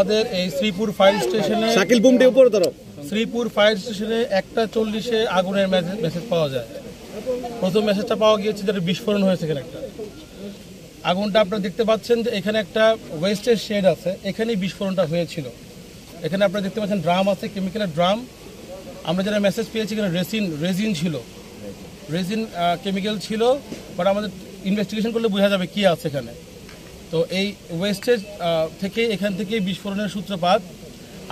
আমাদের এই শ্রীপুর ফায়ার স্টেশনে শ্রীপুর ফায়ার স্টেশনে 1:40-এ আগুনের মেসেজ পাওয়া যায়। প্রথম মেসেজটা পাওয়া গিয়েছে যেটা বিস্ফোরণ হয়েছে এখানে একটা। আগুনটা আপনারা দেখতে পাচ্ছেন যে এখানে একটা ওয়েস্টের শেড আছে, এখানেই বিস্ফোরণটা হয়েছিল। এখানে আপনারা দেখতে পাচ্ছেন ড্রাম আছে, কেমিক্যালের ড্রাম। আমরা যারা মেসেজ পেয়েছি এখানে রেজিন ছিল, রেজিন কেমিক্যাল ছিল, বাট আমাদের ইনভেস্টিগেশন করলে বোঝা যাবে কি আছে এখানে। তো এই ওয়েস্টেজ থেকে এখান থেকে বিস্ফোরণের সূত্রপাত।